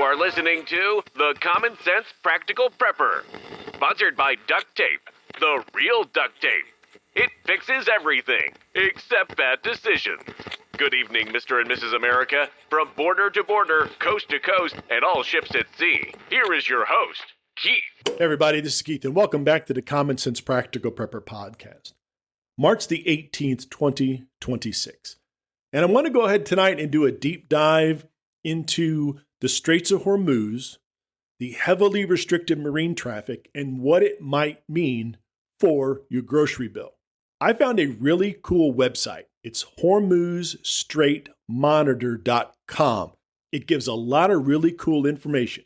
are listening to The Common Sense Practical Prepper, sponsored by Duct Tape, the real duct tape. It fixes everything except bad decisions. Good evening, Mr. and Mrs. America. From border to border, coast to coast, and all ships at sea, here is your host, Keith. Hey everybody, this is Keith, and welcome back to the Common Sense Practical Prepper podcast. March the 18th, 2026. And I want to go ahead tonight and do a deep dive into the Straits of Hormuz, the heavily restricted marine traffic, and what it might mean for your grocery bill. I found a really cool website. It's HormuzStraitMonitor.com. It gives a lot of really cool information.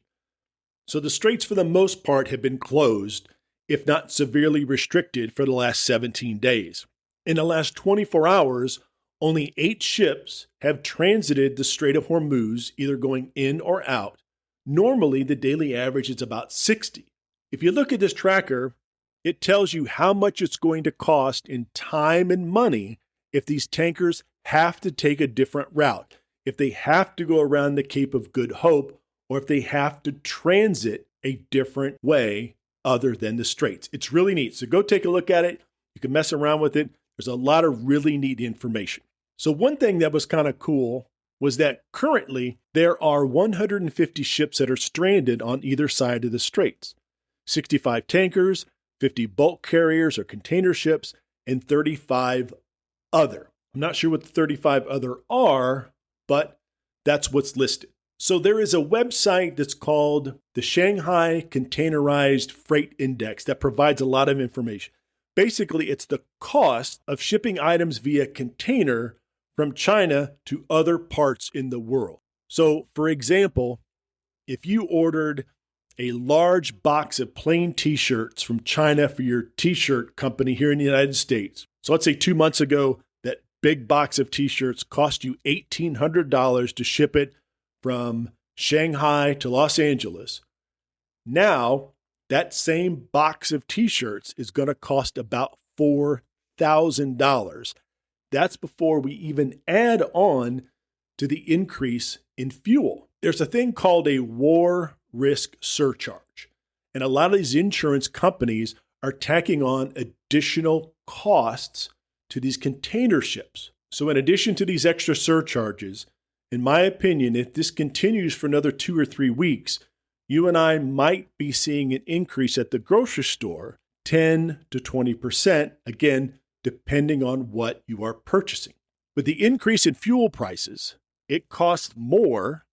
So the straits, for the most part, have been closed, if not severely restricted, for the last 17 days. In the last 24 hours, only 8 ships have transited the Strait of Hormuz, either going in or out. Normally, the daily average is about 60. If you look at this tracker, it tells you how much it's going to cost in time and money if these tankers have to take a different route, if they have to go around the Cape of Good Hope, or if they have to transit a different way other than the straits. It's really neat. So go take a look at it. You can mess around with it. There's a lot of really neat information. So one thing that was kind of cool was that currently there are 150 ships that are stranded on either side of the straits. 65 tankers, 50 bulk carriers or container ships, and 35 other. I'm not sure what the 35 other are, but that's what's listed. So there is a website that's called the Shanghai Containerized Freight Index that provides a lot of information. Basically, it's the cost of shipping items via container from China to other parts in the world. So, for example, if you ordered a large box of plain t-shirts from China for your t-shirt company here in the United States, so let's say 2 months ago, that big box of t-shirts cost you $1,800 to ship it from Shanghai to Los Angeles. Now, that same box of t-shirts is going to cost about $4,000. That's before we even add on to the increase in fuel. There's a thing called a war risk surcharge, and a lot of these insurance companies are tacking on additional costs to these container ships. So in addition to these extra surcharges, in my opinion, if this continues for another 2 or 3 weeks, you and I might be seeing an increase at the grocery store, 10 to 20%, again, depending on what you are purchasing. With the increase in fuel prices, it costs more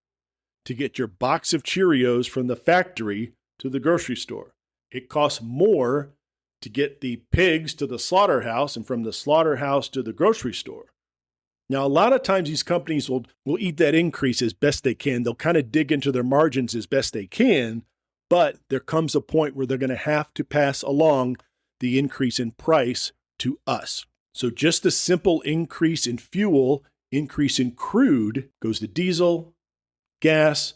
to get your box of Cheerios from the factory to the grocery store. It costs more to get the pigs to the slaughterhouse and from the slaughterhouse to the grocery store. Now, a lot of times these companies will eat that increase as best they can. They'll kind of dig into their margins as best they can, but there comes a point where they're going to have to pass along the increase in price to us. So just a simple increase in fuel, increase in crude, goes to diesel, gas,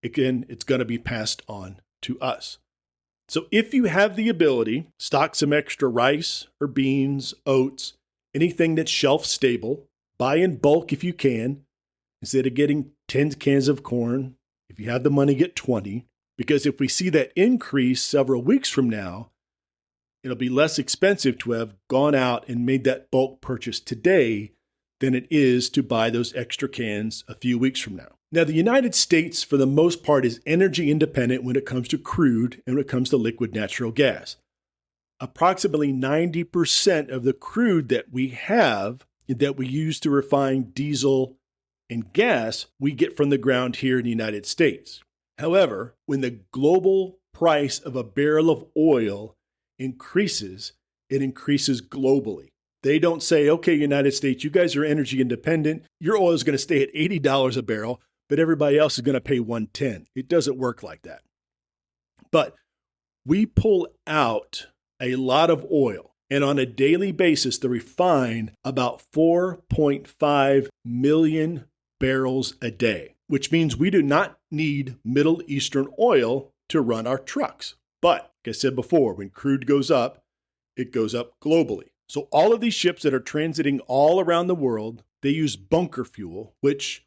again, it's going to be passed on to us. So if you have the ability, stock some extra rice or beans, oats, anything that's shelf stable. Buy in bulk if you can. Instead of getting 10 cans of corn, if you have the money, get 20. Because if we see that increase several weeks from now, it'll be less expensive to have gone out and made that bulk purchase today than it is to buy those extra cans a few weeks from now. Now, the United States, for the most part, is energy independent when it comes to crude and when it comes to liquid natural gas. Approximately 90% of the crude that we have that we use to refine diesel and gas, we get from the ground here in the United States. However, when the global price of a barrel of oil increases, it increases globally. They don't say, okay, United States, you guys are energy independent. Your oil is going to stay at $80 a barrel, but everybody else is going to pay $110. It doesn't work like that. But we pull out a lot of oil. And on a daily basis, they refine about 4.5 million barrels a day, which means we do not need Middle Eastern oil to run our trucks. But, like I said before, when crude goes up, it goes up globally. So all of these ships that are transiting all around the world, they use bunker fuel, which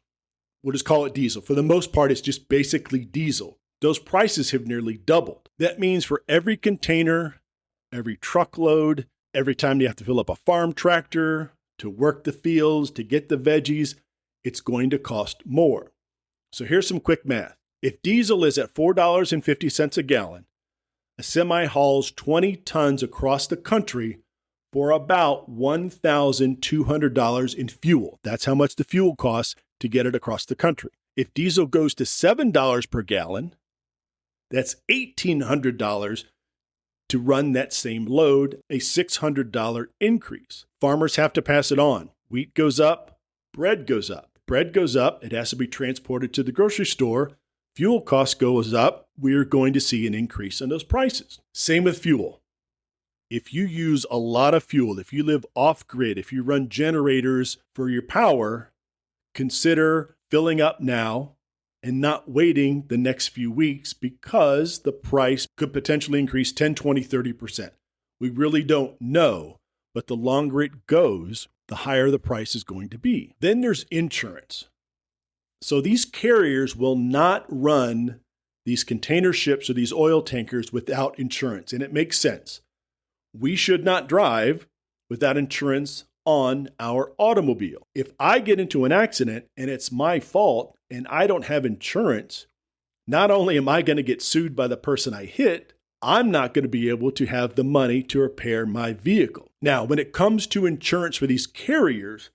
We'll just call it diesel. For the most part, it's just basically diesel. Those prices have nearly doubled. That means for every container, every truckload, every time you have to fill up a farm tractor, to work the fields, to get the veggies, it's going to cost more. So here's some quick math. If diesel is at $4.50 a gallon, a semi hauls 20 tons across the country for about $1,200 in fuel. That's how much the fuel costs to get it across the country. If diesel goes to $7 per gallon, that's $1,800 to run that same load, a $600 increase. Farmers have to pass it on. Wheat goes up, bread goes up. Bread goes up, it has to be transported to the grocery store. Fuel cost goes up, we're going to see an increase in those prices. Same with fuel. If you use a lot of fuel, if you live off-grid, if you run generators for your power, consider filling up now and not waiting the next few weeks because the price could potentially increase 10, 20, 30%. We really don't know, but the longer it goes, the higher the price is going to be. Then there's insurance. So these carriers will not run these container ships or these oil tankers without insurance, and it makes sense. We should not drive without insurance on our automobile. If I get into an accident and it's my fault and I don't have insurance, not only am I going to get sued by the person I hit, I'm not going to be able to have the money to repair my vehicle. Now, when it comes to insurance for these carriers,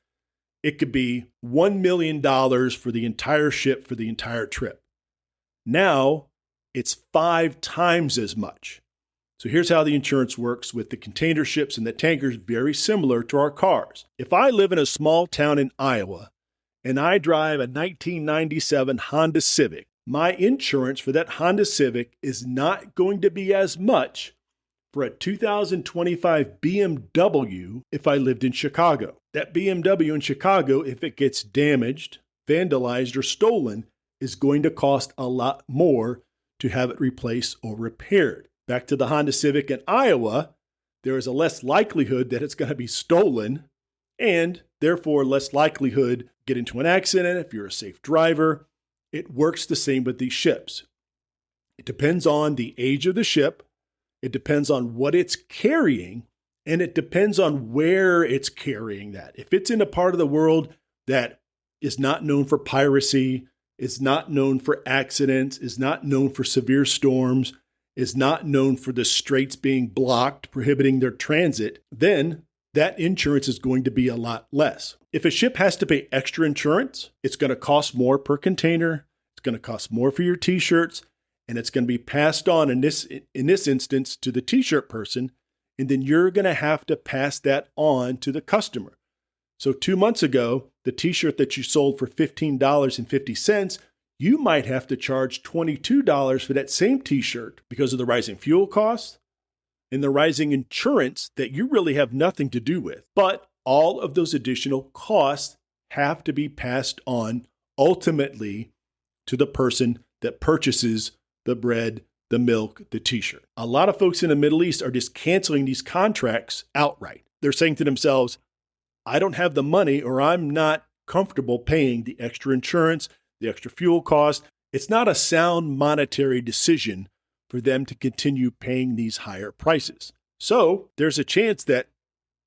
it could be $1 million for the entire ship for the entire trip. Now, it's 5 times as much. So here's how the insurance works with the container ships and the tankers, very similar to our cars. If I live in a small town in Iowa and I drive a 1997 Honda Civic, my insurance for that Honda Civic is not going to be as much for a 2025 BMW if I lived in Chicago. That BMW in Chicago, if it gets damaged, vandalized, or stolen, is going to cost a lot more to have it replaced or repaired. Back to the Honda Civic in Iowa, there is a less likelihood that it's going to be stolen and therefore less likelihood get into an accident if you're a safe driver. It works the same with these ships. It depends on the age of the ship. It depends on what it's carrying, and it depends on where it's carrying that. If it's in a part of the world that is not known for piracy, is not known for accidents, is not known for severe storms, is not known for the straits being blocked, prohibiting their transit, then that insurance is going to be a lot less. If a ship has to pay extra insurance, it's going to cost more per container, it's going to cost more for your t-shirts, and it's going to be passed on in this instance to the t-shirt person, and then you're going to have to pass that on to the customer. So 2 months ago, the t-shirt that you sold for $15.50, you might have to charge $22 for that same t-shirt because of the rising fuel costs and the rising insurance that you really have nothing to do with. But all of those additional costs have to be passed on ultimately to the person that purchases the bread, the milk, the t-shirt. A lot of folks in the Middle East are just canceling these contracts outright. They're saying to themselves, I don't have the money, or I'm not comfortable paying the extra insurance, the extra fuel cost. It's not a sound monetary decision for them to continue paying these higher prices. So there's a chance that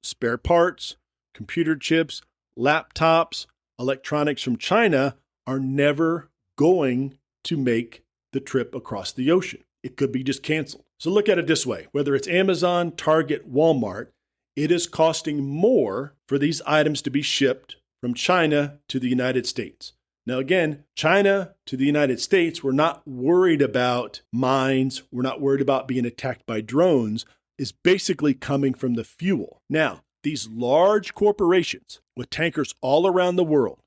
spare parts, computer chips, laptops, electronics from China are never going to make the trip across the ocean. It could be just canceled. So look at it this way. Whether it's Amazon, Target, Walmart, it is costing more for these items to be shipped from China to the United States. Now, again, China to the United States, we're not worried about mines. We're not worried about being attacked by drones. Is basically coming from the fuel. Now, these large corporations with tankers all around the world,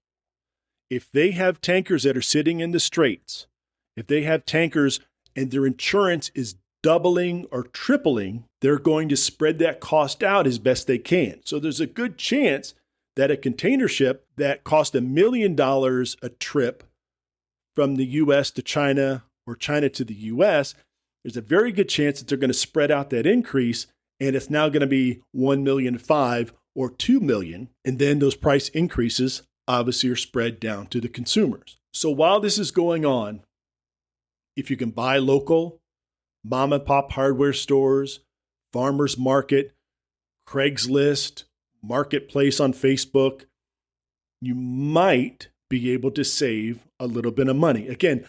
if they have tankers that are sitting in the straits, if they have tankers and their insurance is doubling or tripling, they're going to spread that cost out as best they can. So there's a good chance that a container ship that cost $1 million a trip from the U.S. to China or China to the U.S., there's a very good chance that they're going to spread out that increase, and it's now going to be $1.5 million or $2 million. And then those price increases obviously are spread down to the consumers. So while this is going on, if you can buy local, mom and pop hardware stores, farmers market, Craigslist, marketplace on Facebook, you might be able to save a little bit of money. Again,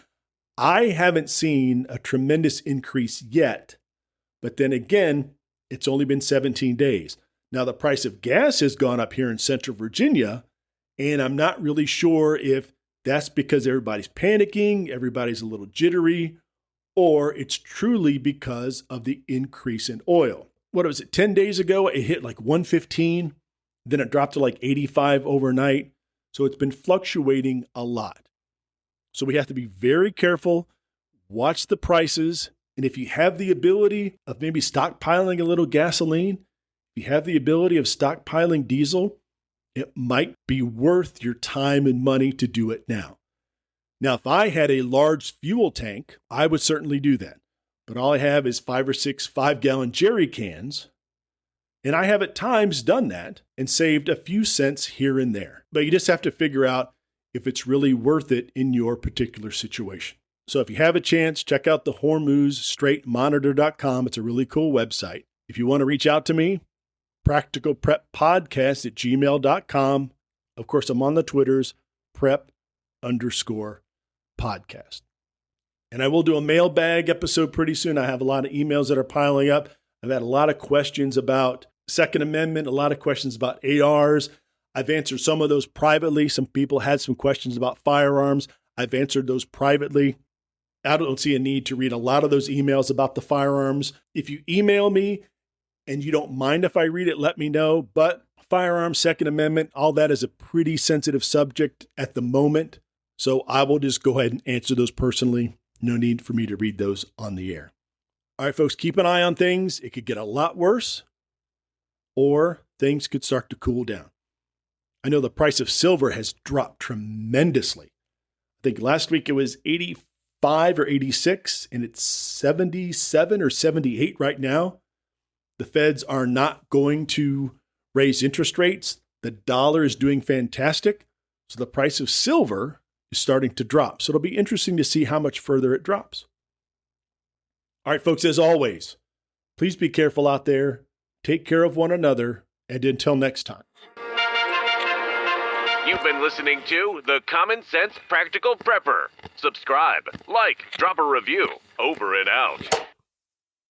I haven't seen a tremendous increase yet, but then again, it's only been 17 days. Now, the price of gas has gone up here in Central Virginia, and I'm not really sure if that's because everybody's panicking, everybody's a little jittery, or it's truly because of the increase in oil. What was it, 10 days ago, it hit like 115, then it dropped to like 85 overnight. So it's been fluctuating a lot. So we have to be very careful, watch the prices, and if you have the ability of maybe stockpiling a little gasoline, if you have the ability of stockpiling diesel, it might be worth your time and money to do it now. Now, if I had a large fuel tank, I would certainly do that. But all I have is 5 or 6 5-gallon jerry cans. And I have at times done that and saved a few cents here and there. But you just have to figure out if it's really worth it in your particular situation. So if you have a chance, check out the Hormuz straightmonitor.com. It's a really cool website. If you want to reach out to me, practicalpreppodcast@gmail.com. Of course, I'm on the Twitters, prep_podcast. And I will do a mailbag episode pretty soon. I have a lot of emails that are piling up. I've had a lot of questions about Second Amendment, a lot of questions about ARs. I've answered some of those privately. Some people had some questions about firearms. I've answered those privately. I don't see a need to read a lot of those emails about the firearms. If you email me and you don't mind if I read it, let me know. But firearms, Second Amendment, all that is a pretty sensitive subject at the moment. So I will just go ahead and answer those personally. No need for me to read those on the air. All right, folks, keep an eye on things. It could get a lot worse, or things could start to cool down. I know the price of silver has dropped tremendously. I think last week it was 85 or 86, and it's 77 or 78 right now. The feds are not going to raise interest rates. The dollar is doing fantastic. So the price of silver is starting to drop. So it'll be interesting to see how much further it drops. All right, folks, as always, please be careful out there. Take care of one another. And until next time. You've been listening to The Common Sense Practical Prepper. Subscribe, like, drop a review. Over and out.